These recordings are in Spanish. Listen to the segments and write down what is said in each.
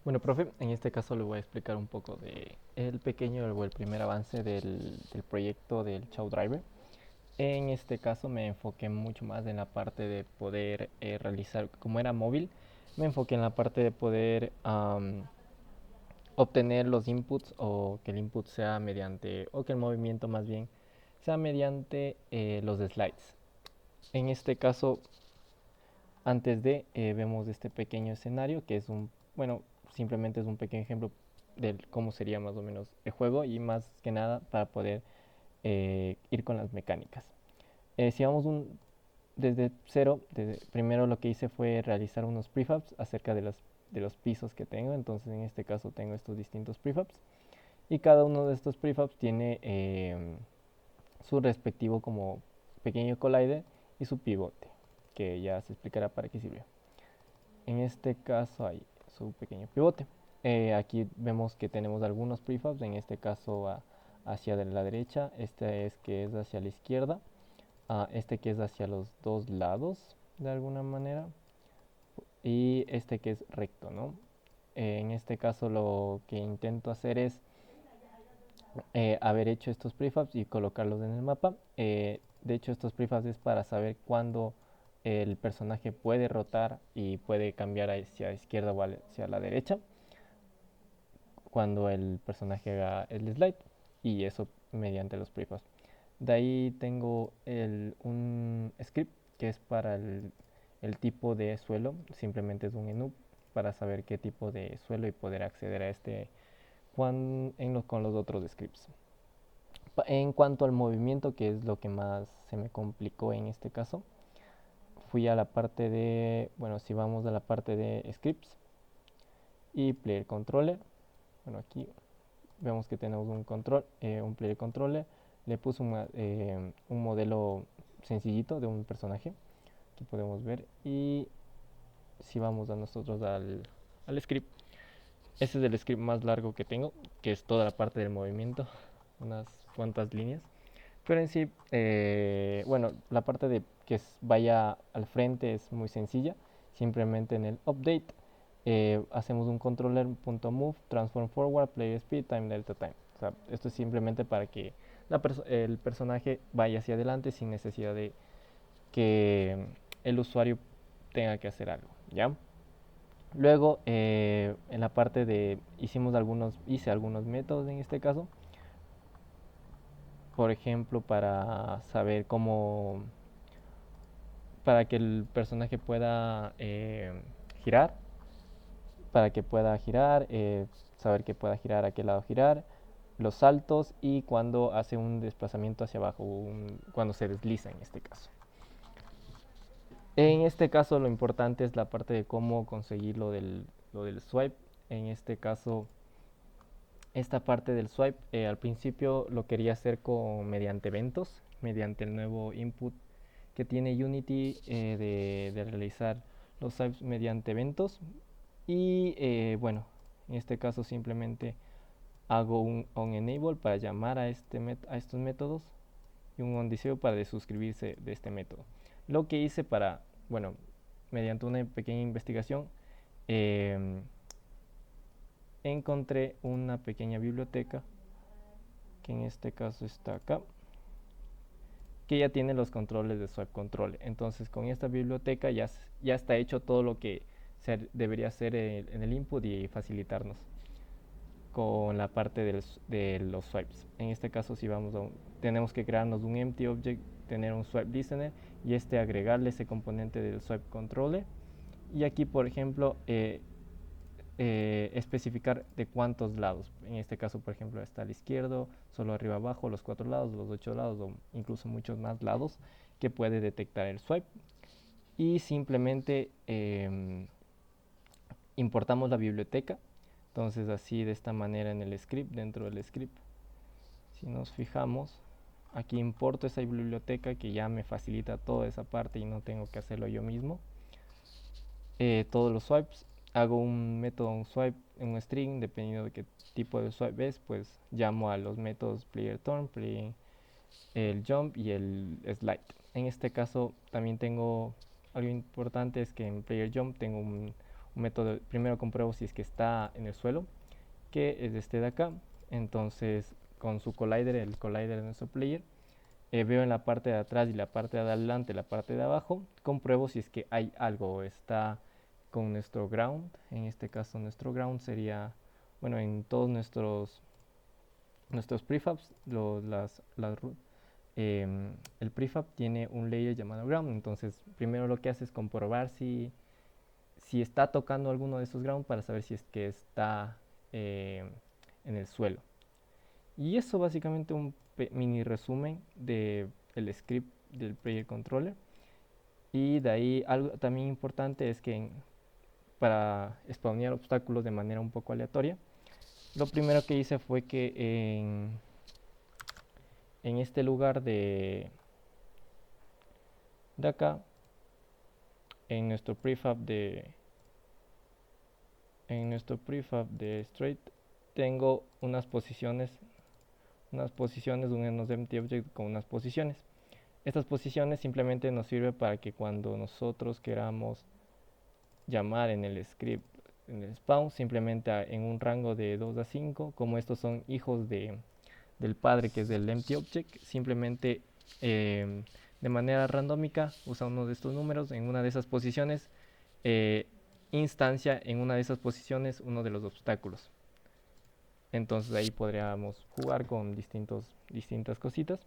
Bueno, profe, en este caso le voy a explicar un poco de el pequeño o el primer avance del proyecto del Chow Driver. En este caso me enfoqué mucho más en la parte de poder realizar, como era móvil, me enfoqué en la parte de poder obtener los inputs o que el input sea mediante, o que el movimiento más bien sea mediante los slides. En este caso, antes de, vemos este pequeño escenario que es bueno, simplemente es un pequeño ejemplo de cómo sería más o menos el juego y más que nada para poder ir con las mecánicas. Si vamos desde cero, primero lo que hice fue realizar unos prefabs acerca de los pisos que tengo. Entonces en este caso tengo estos distintos prefabs y cada uno de estos prefabs tiene su respectivo como pequeño collider y su pivote, que ya se explicará para qué sirve. En este caso hay su pequeño pivote. Aquí vemos que tenemos algunos prefabs, en este caso hacia de la derecha, este es que es hacia la izquierda, este que es hacia los dos lados de alguna manera y este que es recto, ¿no? En este caso lo que intento hacer es haber hecho estos prefabs y colocarlos en el mapa. De hecho estos prefabs es para saber cuándo el personaje puede rotar y puede cambiar hacia la izquierda o hacia la derecha cuando el personaje haga el slide, y eso mediante los prefabs. De ahí tengo un script que es para el tipo de suelo, simplemente es un enum para saber qué tipo de suelo y poder acceder a este con los otros scripts. En cuanto al movimiento, que es lo que más se me complicó en este caso, fui a la parte de, bueno, si vamos a la parte de scripts y player controller, bueno, aquí vemos que tenemos un player controller. Le puse un modelo sencillito de un personaje, aquí podemos ver. Y si vamos a nosotros al script, este es el script más largo que tengo, que es toda la parte del movimiento, unas cuantas líneas. Pero en sí, bueno, la parte de que vaya al frente es muy sencilla. Simplemente en el update hacemos un controller.move, transform forward, player speed, time delta time. O sea, esto es simplemente para que el personaje vaya hacia adelante sin necesidad de que el usuario tenga que hacer algo, ¿ya? Luego, en la parte de hice algunos métodos en este caso, por ejemplo, para saber para que el personaje pueda girar, saber que pueda girar, a qué lado girar, los saltos y cuando hace un desplazamiento hacia abajo, cuando se desliza en este caso. En este caso lo importante es la parte de cómo conseguir lo del swipe. En este caso, esta parte del swipe, al principio lo quería hacer mediante eventos, mediante el nuevo input que tiene Unity de realizar los swipes mediante eventos. Y bueno, en este caso simplemente hago un onEnable para llamar a estos métodos y un onDisable para desuscribirse de este método. Lo que hice bueno, mediante una pequeña investigación, eh, encontré una pequeña biblioteca que en este caso está acá, que ya tiene los controles de Swipe Control. Entonces con esta biblioteca ya está hecho todo lo que debería hacer en el input y facilitarnos con la parte de los swipes. En este caso, si tenemos que crearnos un empty object, tener un swipe listener y agregarle ese componente del swipe controller. Y aquí, por ejemplo, especificar de cuántos lados. En este caso, por ejemplo, está al izquierdo, solo arriba abajo, los 4 lados, los 8 lados o incluso muchos más lados que puede detectar el swipe. Y simplemente importamos la biblioteca. Entonces así de esta manera en el script, dentro del script, si nos fijamos, aquí importo esa biblioteca que ya me facilita toda esa parte y no tengo que hacerlo yo mismo. Todos los swipes, hago un método, un swipe, un string, dependiendo de qué tipo de swipe es, pues llamo a los métodos player turn, el jump y el slide. En este caso también tengo algo importante, es que en player jump tengo un método, primero compruebo si es que está en el suelo, que es este de acá. Entonces con su collider, el collider de nuestro player, veo en la parte de atrás y la parte de adelante, la parte de abajo, compruebo si es que hay algo, está con nuestro ground. En este caso nuestro ground sería, bueno, en todos nuestros prefabs, el prefab tiene un layer llamado ground. Entonces primero lo que hace es comprobar si está tocando alguno de esos ground para saber si es que está eh, en el suelo. Y eso básicamente un mini resumen del script del player controller. Y de ahí algo también importante es que para spawnear obstáculos de manera un poco aleatoria, lo primero que hice fue que en este lugar de acá, en nuestro prefab de straight, tengo unos empty object con unas posiciones. Estas posiciones simplemente nos sirven para que cuando nosotros queramos llamar en el script, en el spawn, simplemente en un rango de 2 a 5, como estos son hijos del padre que es del empty object, simplemente de manera randómica usa uno de estos números en una de esas posiciones, eh, instancia en una de esas posiciones uno de los obstáculos. Entonces ahí podríamos jugar con distintas cositas.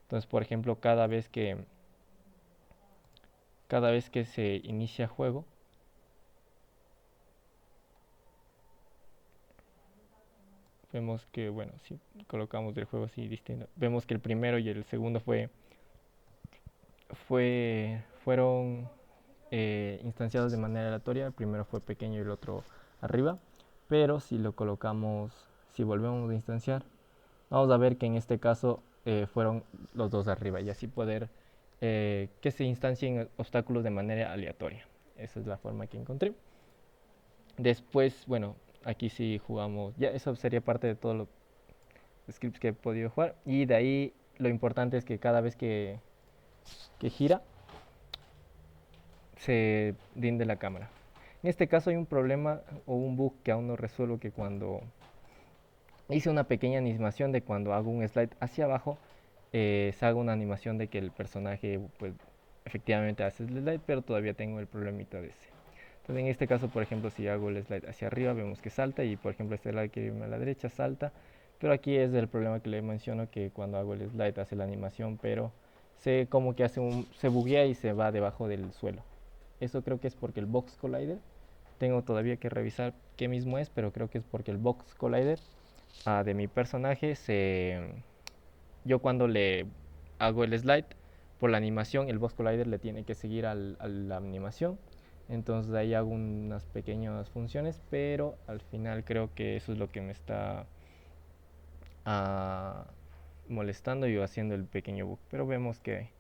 Entonces, por ejemplo, cada vez que se inicia juego, vemos que, bueno, si colocamos del juego así distinto, vemos que el primero y el segundo fueron instanciados de manera aleatoria. El primero fue pequeño y el otro arriba. Pero si lo colocamos, si volvemos a instanciar, vamos a ver que en este caso fueron los dos arriba, y así poder que se instancien obstáculos de manera aleatoria. Esa es la forma que encontré. Después, bueno, aquí sí jugamos, ya eso sería parte de todos los scripts que he podido jugar. Y de ahí lo importante es que cada vez que gira, se rinde la cámara. En este caso hay un problema o un bug que aún no resuelvo, que cuando hice una pequeña animación de cuando hago un slide hacia abajo, se haga una animación de que el personaje pues efectivamente hace el slide, pero todavía tengo el problemita de ese. Entonces en este caso, por ejemplo, si hago el slide hacia arriba, vemos que salta, y por ejemplo este slide que irme a la derecha salta, pero aquí es el problema que le menciono, que cuando hago el slide hace la animación, pero como que se buguea y se va debajo del suelo. Eso creo que es porque el Box Collider, tengo todavía que revisar qué mismo es, pero creo que es porque el Box Collider de mi personaje yo cuando le hago el slide por la animación, el Box Collider le tiene que seguir a la animación. Entonces ahí hago unas pequeñas funciones, pero al final creo que eso es lo que me está ah, molestando y haciendo el pequeño bug. Pero vemos que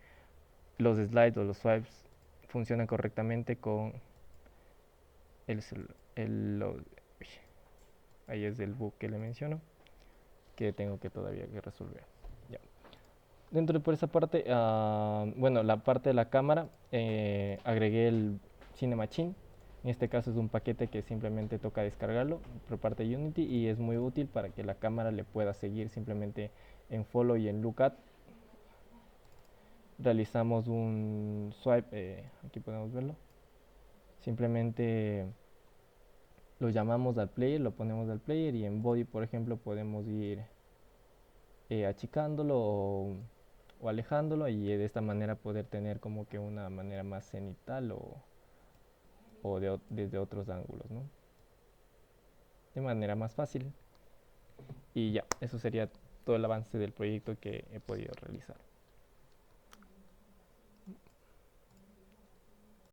los slides o los swipes funcionan correctamente con el, ahí es el bug que le menciono, que tengo que todavía que resolver. Ya. Dentro de por esa parte, bueno, la parte de la cámara, agregué el Cinemachine. En este caso es un paquete que simplemente toca descargarlo por parte de Unity, y es muy útil para que la cámara le pueda seguir simplemente en follow y en lookat. Realizamos un swipe, aquí podemos verlo. Simplemente lo llamamos al player, lo ponemos al player, y en body, por ejemplo, podemos ir achicándolo o alejándolo, y de esta manera poder tener como que una manera más cenital desde otros ángulos, ¿no? De manera más fácil. Y ya, eso sería todo el avance del proyecto que he podido realizar.